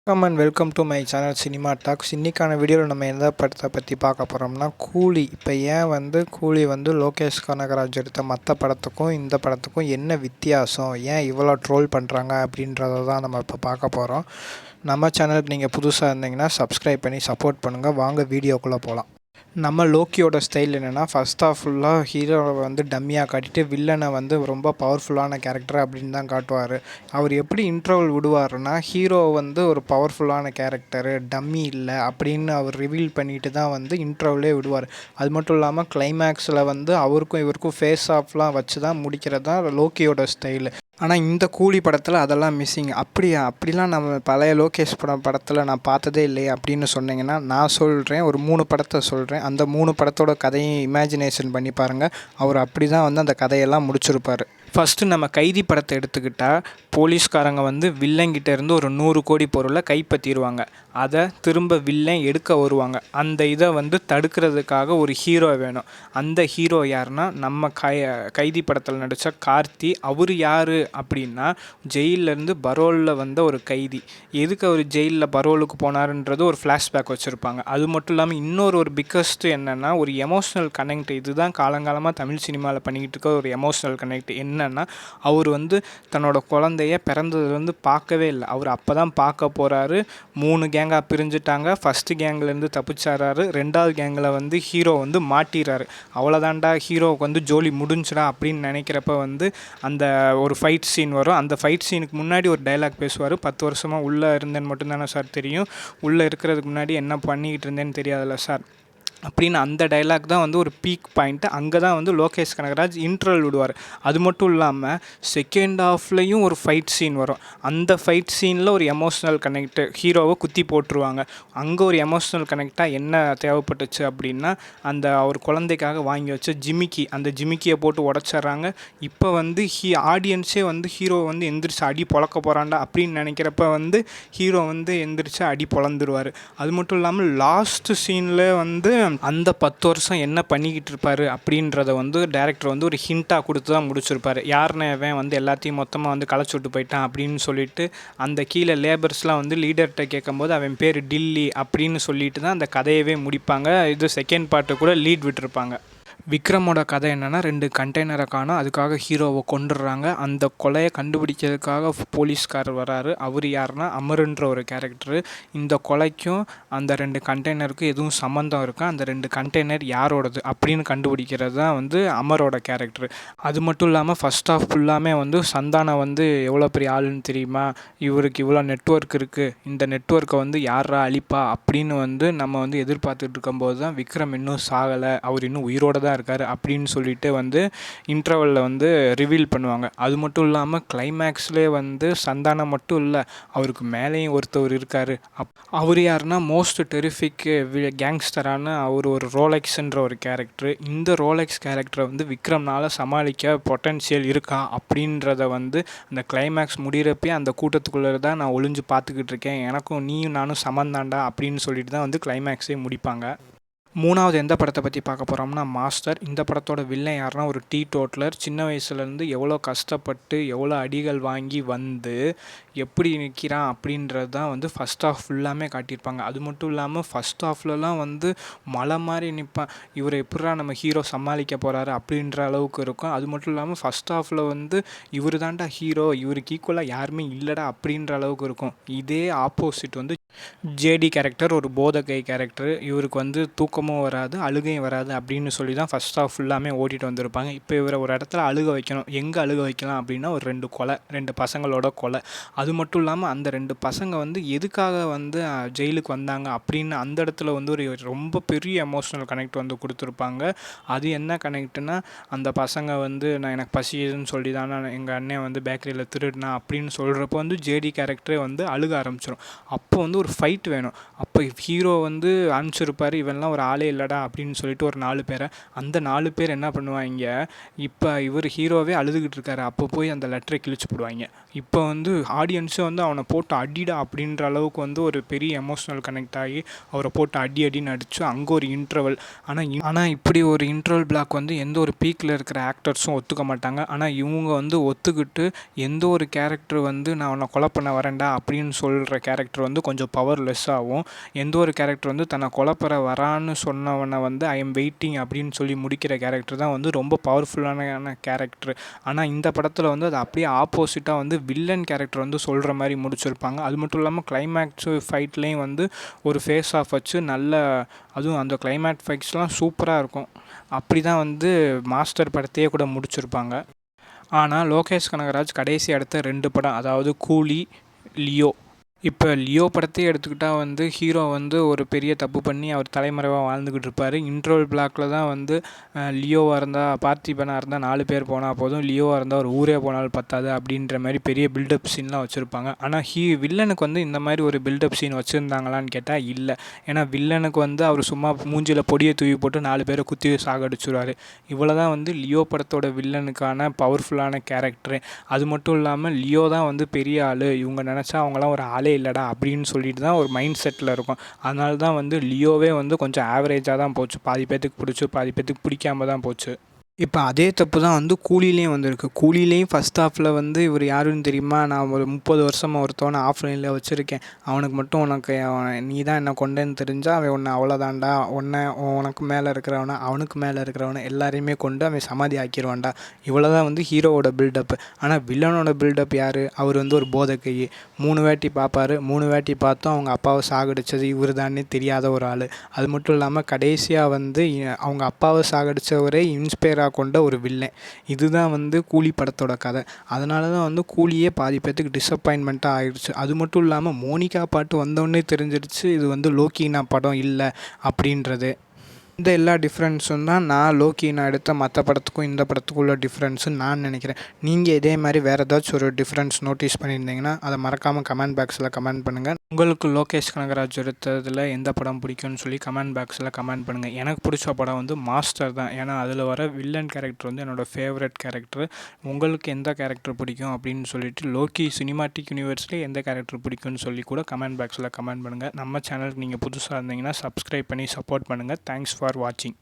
வணக்கம் and welcome to my channel cinema talks. இன்றைக்கான வீடியோவில் நம்ம எந்த படத்தை பற்றி பார்க்க போகிறோம்னா கூலி. இப்போ கூலி லோகேஷ் கனகராஜ் எடுத்த மற்ற படத்துக்கும் இந்த படத்துக்கும் என்ன வித்தியாசம், ஏன் இவ்வளோ ட்ரோல் பண்ணுறாங்க அப்படின்றத தான் நம்ம இப்போ பார்க்க போகிறோம். நம்ம சேனலுக்கு நீங்கள் புதுசாக இருந்தீங்கன்னா சப்ஸ்கிரைப் பண்ணி சப்போர்ட் பண்ணுங்கள். வாங்க வீடியோக்குள்ளே போகலாம். நம்ம லோக்கியோட ஸ்டைல் என்னென்னா, ஃபஸ்ட் ஆஃப் ஃபுல்லாக ஹீரோவை டம்மியாக காட்டிட்டு வில்லனை ரொம்ப பவர்ஃபுல்லான கேரக்டர் அப்படின்னு தான் காட்டுவார். அவர் எப்படி இன்ட்ரோவல் விடுவார்னா, ஹீரோ ஒரு பவர்ஃபுல்லான கேரக்டரு, டம்மி இல்லை அப்படின்னு அவர் ரிவீல் பண்ணிட்டு தான் இன்ட்ரோவிலே விடுவார். அது மட்டும் இல்லாமல் கிளைமேக்ஸில் அவருக்கும் இவருக்கும் ஃபேஸ் ஆஃப்லாம் வச்சு தான் முடிக்கிறது தான் லோக்கியோட ஸ்டைலு. ஆனால் இந்த கூலி படத்தில் அதெல்லாம் மிஸ்ஸிங். அப்படிலாம் நம்ம பழைய லோகேஷ் படத்தில் நான் பார்த்ததே இல்லையே அப்படின்னு சொன்னீங்கன்னா, நான் சொல்கிறேன், ஒரு 3 படத்தை சொல்கிறேன். அந்த 3 படத்தோட கதையும் இமேஜினேஷன் பண்ணி பாருங்கள். அவர் அப்படி தான் அந்த கதையெல்லாம் முடிச்சிருப்பார். ஃபஸ்ட்டு நம்ம கைதி படத்தை எடுத்துக்கிட்டால், போலீஸ்காரங்க வில்லங்கிட்ட இருந்து ஒரு 100 கோடி பொருளை கைப்பற்றிடுவாங்க. அதை திரும்ப வில்லன் எடுக்க வருவாங்க. அந்த இதை தடுக்கிறதுக்காக ஒரு ஹீரோ வேணும். அந்த ஹீரோ யாருன்னா, நம்ம கைதி படத்தில் நடித்த கார்த்தி. அவர் யார் அப்படின்னா, ஜெயிலேருந்து பரோலில் வந்த ஒரு கைதி. எதுக்கு அவர் ஜெயிலில் பரோலுக்கு போனாருன்றது ஒரு ஃப்ளாஷ்பேக் வச்சுருப்பாங்க. அது மட்டும் இல்லாமல் இன்னொரு பிக்கஸ்ட் என்னென்னா, ஒரு எமோஷ்னல் கனெக்ட். இதுதான் காலங்காலமாக தமிழ் சினிமாவில் பண்ணிக்கிட்டு இருக்க ஒரு எமோஷ்னல் கனெக்ட். என்னன்னா, அவர் தன்னோட குழந்தைய பிறந்ததுலேருந்து பார்க்கவே இல்லை. அவர் அப்போ தான் பார்க்க போகிறாரு. 3 கேங்காக பிரிஞ்சுட்டாங்க. ஃபஸ்ட்டு கேங்லேருந்து தப்பிச்சாராரு. 2வது கேங்கில் ஹீரோ மாட்டிறாரு. அவ்வளோதான்டா, ஹீரோவுக்கு ஜோலி முடிஞ்சுடா அப்படின்னு நினைக்கிறப்ப அந்த ஒரு ஃபைட் சீன் வரும். அந்த ஃபைட் சீனுக்கு முன்னாடி ஒரு டைலாக் பேசுவார். 10 வருஷமாக உள்ளே இருந்தேன்னு மட்டும்தானே சார் தெரியும், உள்ளே இருக்கிறதுக்கு முன்னாடி என்ன பண்ணிக்கிட்டு இருந்தேன்னு தெரியாதுல்ல சார் அப்படின்னு அந்த டைலாக் தான் ஒரு பீக் பாயிண்ட்டு. அங்கே தான் லோகேஷ் கனகராஜ் இன்ட்ரோல் விடுவார். அது மட்டும் இல்லாமல் செகண்ட் ஹாஃப்லேயும் ஒரு ஃபைட் சீன் வரும். அந்த ஃபைட் சீனில் ஒரு எமோஷ்னல் கனெக்ட்டு, ஹீரோவை குத்தி போட்டுருவாங்க. அங்கே ஒரு எமோஷ்னல் கனெக்டாக என்ன தேவைப்பட்டுச்சு அப்படின்னா, அந்த அவர் குழந்தைக்காக வாங்கி வச்ச ஜிமிக்கி, அந்த ஜிமிக்கியை போட்டு உடச்சிட்றாங்க. இப்போ ஆடியன்ஸே ஹீரோ எந்திரிச்சு அடி பொழக்க போகிறாண்டா அப்படின்னு நினைக்கிறப்ப ஹீரோ எந்திரிச்சு அடி பொழந்துருவார். அது மட்டும் இல்லாமல் லாஸ்ட் சீனில் அந்த 10 வருஷம் என்ன பண்ணிக்கிட்டு இருப்பார் அப்படின்றத டைரக்டர் ஒரு ஹிண்ட்டாக கொடுத்து தான் முடிச்சிருப்பார். யாருன்னு அவன் எல்லாத்தையும் மொத்தமாக களைச்சி விட்டு போயிட்டான் அப்படின்னு சொல்லிட்டு, அந்த கீழே லேபர்ஸ்லாம் லீடர்கிட்ட கேட்கும்போது அவன் பேர் டில்லி அப்படின்னு சொல்லிட்டு தான் அந்த கதையவே முடிப்பாங்க. இது செகண்ட் பார்ட்டு கூட லீட் விட்டுருப்பாங்க. விக்ரமோட கதை என்னென்னா, 2 கண்டெய்னரை காணோம். அதுக்காக ஹீரோவை கொண்டுடுறாங்க. அந்த கொலையை கண்டுபிடிக்கிறதுக்காக போலீஸ்காரர் வராரு. அவர் யாருன்னா அமருன்ற ஒரு கேரக்டரு. இந்த கொலைக்கும் அந்த 2 கண்டெய்னருக்கும் எதுவும் சம்மந்தம் இருக்கா, அந்த 2 கண்டெய்னர் யாரோடது அப்படின்னு கண்டுபிடிக்கிறது தான் அமரோட கேரக்டரு. அது மட்டும் இல்லாமல் ஃபஸ்ட் ஆஃப் ஃபுல்லாமே சந்தானம் எவ்வளோ பெரிய ஆளுன்னு தெரியுமா, இவருக்கு இவ்வளோ நெட்வொர்க் இருக்குது, இந்த நெட்வொர்க்கை யாரா அழிப்பா அப்படின்னு நம்ம எதிர்பார்த்துட்டு இருக்கும்போது தான் விக்ரம் இன்னும் சாகலை, அவர் இன்னும் உயிரோட தான் இருக்காரு அப்படின்னு சொல்லிட்டு இன்டர்வலில் ரிவீல் பண்ணுவாங்க. அது மட்டும் இல்லாமல் கிளைமேக்ஸ்லேயே சந்தானம் மட்டும் இல்லை, அவருக்கு மேலேயும் ஒருத்தவர் இருக்கார். அவர் யாருன்னா மோஸ்ட் டெரிஃபிக் கேங்ஸ்டரான அவர் ஒரு ரோலெக்ஸ்ன்ற ஒரு கேரக்டர். இந்த ரோலெக்ஸ் கேரக்டரை விக்ரம்னால் சமாளிக்க பொட்டன்ஷியல் இருக்கா அப்படின்றத அந்த கிளைமேக்ஸ் முடிகிறப்பே அந்த கூட்டத்துக்குள்ளே தான் நான் ஒளிஞ்சு பார்த்துக்கிட்டு இருக்கேன், எனக்கும் நீயும் நானும் சமந்தாண்டா அப்படின்னு சொல்லிட்டு தான் கிளைமேக்ஸே முடிப்பாங்க. 3வது எந்த படத்தை பற்றி பார்க்க போகிறோம்னா, மாஸ்டர். இந்த படத்தோட வில்லன் யாருன்னா ஒரு டீ டோட்டலர். சின்ன வயசுலேருந்து எவ்வளோ கஷ்டப்பட்டு எவ்வளோ அடிகள் வாங்கி எப்படி நிற்கிறான் அப்படின்றது தான் ஃபஸ்ட் ஆஃப் ஃபுல்லாமே காட்டியிருப்பாங்க. அது மட்டும் இல்லாமல் ஃபஸ்ட் ஆஃப்லலாம் மலை மாதிரி நிற்பான். இவரை எப்படா நம்ம ஹீரோ சமாளிக்க போகிறாரு அப்படின்ற அளவுக்கு இருக்கும். அது மட்டும் இல்லாமல் ஃபஸ்ட் ஆஃபில் இவர் தாண்டா ஹீரோ, இவருக்கு ஈக்குவலாக யாருமே இல்லைடா அப்படின்ற அளவுக்கு இருக்கும். இதே ஆப்போசிட் ஜேடி கேரக்டர் ஒரு போதகை கேரக்டர். இவருக்கு தூக்கமும் வராது, அழுகையும் வராது அப்படின்னு சொல்லி தான் ஃபஸ்ட் ஆஃப் ஃபுல்லாமே ஓட்டிகிட்டு வந்திருப்பாங்க. இப்போ இவரை ஒரு இடத்துல அழுக வைக்கணும். எங்கே அழுக வைக்கலாம் அப்படின்னா, ஒரு 2 கொலை, 2 பசங்களோட கொலை. அது மட்டும் இல்லாமல் அந்த 2 பசங்க எதுக்காக ஜெயிலுக்கு வந்தாங்க அப்படின்னு அந்த இடத்துல ஒரு ரொம்ப பெரிய எமோஷ்னல் கனெக்ட் கொடுத்துருப்பாங்க. அது என்ன கனெக்ட்னா, அந்த பசங்க நான் எனக்கு பசிக்குதுன்னு சொல்லி தானே எங்கள் அண்ணன் பேக்கரியில் திருடினா அப்படின்னு சொல்கிறப்போ ஜேடி கேரக்டரே அழுக ஆரம்பிச்சிடும். அப்போ ஒரு ஃபைட் வேணும். அப்போ ஹீரோ வந்து அனுப்பிச்சிருப்பார், இவன்லாம் ஒரு ஆளே இல்லைடா அப்படின்னு சொல்லிட்டு ஒரு 4 பேரை. அந்த 4 பேர் என்ன பண்ணுவாங்க, இப்போ இவர் ஹீரோவே அழுதுகிட்டு இருக்காரு, அப்போ போய் அந்த லெட்டரை கிழிச்சு போடுவாங்க. இப்போ வந்து ஆடியன்ஸை வந்து அவனை போட்டு அடிடா அப்படின்ற அளவுக்கு வந்து ஒரு பெரிய எமோஷ்னல் கனெக்ட் ஆகி அவரை போட்டு அடின்னு அடித்து அங்கே ஒரு இன்டர்வல். ஆனால் இப்படி ஒரு இன்டர்வல் பிளாக் வந்து எந்த ஒரு பீக்கில் இருக்கிற ஆக்டர்ஸும் ஒத்துக்க மாட்டாங்க. ஆனால் இவங்க வந்து ஒத்துக்கிட்டு எந்த ஒரு கேரக்டர் வந்து நான் அவனை கொலை பண்ண வரேன்டா அப்படின்னு சொல்கிற கேரக்டர் வந்து கொஞ்சம் பவர்லெஸ் ஆகும். எந்த ஒரு கேரக்டர் வந்து தன்னை கொலை பண்ண வரான்னு சொன்னவனை வந்து ஐ எம் வெயிட்டிங் அப்படின்னு சொல்லி முடிக்கிற கேரக்டர் தான் வந்து ரொம்ப பவர்ஃபுல்லான கேரக்டர். ஆனால் இந்த படத்தில் வந்து அது அப்படியே ஆப்போசிட்டாக வந்து வில்லன் கேரக்டர் வந்து சொல்கிற மாதிரி முடிச்சிருப்பாங்க. அது மட்டும் இல்லாமல் கிளைமேக்ஸ் ஃபைட்லேயும் வந்து ஒரு ஃபேஸ் ஆஃப் வச்சு அதுவும் அந்த கிளைமேக்ஸ் ஃபைட்ஸ்லாம் சூப்பராக இருக்கும். அப்படி தான் வந்து மாஸ்டர் படத்தையே கூட முடிச்சிருப்பாங்க. ஆனால் லோகேஷ் கனகராஜ் கடைசி அடுத்த 2 படம், அதாவது கூலி, லியோ. இப்போ லியோ படத்தையே எடுத்துக்கிட்டால் வந்து ஹீரோ வந்து ஒரு பெரிய தப்பு பண்ணி அவர் தலைமறைவாக வாழ்ந்துக்கிட்டு இருப்பார். இன்ட்ரோல் பிளாக்கில் தான் வந்து லியோவாக இருந்தால், பார்த்திபனாக இருந்தால் 4 பேர் போனால் போதும், லியோவாக இருந்தால் ஒரு ஊரே போனாலும் பத்தாது அப்படின்ற மாதிரி பெரிய பில்டப் சீன்லாம் வச்சுருப்பாங்க. ஆனால் வில்லனுக்கு வந்து இந்த மாதிரி ஒரு பில்டப் சீன் வச்சுருந்தாங்களான்னு கேட்டால் இல்லை. ஏன்னா வில்லனுக்கு வந்து அவர் சும்மா மூஞ்சியில் பொடியை தூவி போட்டு 4 பேரை குத்தி சாகடிச்சுடுவார். இவ்வளோ தான் வந்து லியோ படத்தோட வில்லனுக்கான பவர்ஃபுல்லான கேரக்டரு. அது மட்டும் இல்லாமல் லியோ தான் வந்து பெரிய ஆள், இவங்க நினச்சா அவங்களாம் ஒரு ஆளே இல்லைடா அப்படின்னு சொல்லிட்டு தான் ஒரு மைண்ட் செட்டில் இருக்கும். அதனால தான் வந்து லியோவே வந்து கொஞ்சம் ஆவரேஜாக தான் போச்சு. பாதி பேத்துக்கு பிடிச்சி, பாதி பேத்துக்கு பிடிக்காம தான் போச்சு. இப்போ அதே தப்பு தான் வந்து கூலிலேயும் வந்திருக்கு. கூலிலேயும் ஃபஸ்ட் ஹாஃபில் வந்து இவர் யாருன்னு தெரியுமா, நான் ஒரு 30 வருஷமாக ஒருத்தவனை ஆஃப்லைனில் வச்சுருக்கேன், அவனுக்கு மட்டும் நீ தான் என்னை கொண்டேன்னு தெரிஞ்சால் அவன் உன்னை அவ்வளோதான்டா, உனக்கு மேலே இருக்கிறவனை அவனுக்கு மேலே இருக்கிறவனை எல்லாரையுமே கொண்டு அவன் சமாதி ஆக்கிடுவான்டா. இவ்வளோ தான் வந்து ஹீரோவோட பில்டப்பு. ஆனால் வில்லனோட பில்டப் யார், அவர் வந்து ஒரு போதைக்கை. 3 வாட்டி பார்ப்பார், 3 வாட்டி பார்த்தும் அவங்க அப்பாவை சாகடித்தது இவர் தானே தெரியாத ஒரு ஆள். அது மட்டும் இல்லாமல் கடைசியாக வந்து அவங்க அப்பாவை சாகடித்தவரே இன்ஸ்பயர் கொண்ட ஒரு வில்லன். இதுதான் வந்து கூலி படத்தோட கதை. அதனால தான் வந்து கூலியே பாதி பேத்துக்கு டிசப்பாயின்மெண்ட்டாக ஆயிடுச்சு. அது மட்டும் இல்லாமல் மோனிகா பாட்டு வந்தோடனே தெரிஞ்சிடுச்சு இது வந்து லோக்கினா படம் இல்லை அப்படின்றது. இந்த எல்லா டிஃப்ரென்ஸும் தான் நான் எடுத்த மற்ற படத்துக்கும் இந்த படத்துக்கும் உள்ள டிஃப்ரென்ஸுன்னு நான் நினைக்கிறேன். நீங்கள் இதே மாதிரி வேறு ஏதாச்சும் ஒரு டிஃப்ரென்ஸ் நோட்டீஸ் பண்ணியிருந்தீங்கன்னா அதை மறக்காமல் கமெண்ட் பாக்ஸில் கமெண்ட் பண்ணுங்கள். உங்களுக்கு லோகேஷ் கனகராஜ் எடுத்ததில் எந்த படம் பிடிக்கும்னு சொல்லி கமெண்ட் பாக்ஸில் கமெண்ட் பண்ணுங்கள். எனக்கு பிடிச்ச படம் வந்து மாஸ்டர் தான். ஏன்னா அதில் வர வில்லன் கேரக்டர் வந்து என்னோடய ஃபேவரட் கேரக்டர். உங்களுக்கு எந்த கேரக்டர் பிடிக்கும் அப்படின்னு சொல்லிட்டு லோக்கி சினிமாட்டிக் யூனிவர்ஸில் எந்த கேரக்டர் பிடிக்கும்னு சொல்லி கூட கமெண்ட் பாக்ஸில் கமெண்ட் பண்ணுங்கள். நம்ம சேனலுக்கு நீங்கள் புதுசாக இருந்தீங்கன்னா சப்ஸ்கிரைப் பண்ணி சப்போர்ட் பண்ணுங்கள். Thanks for watching.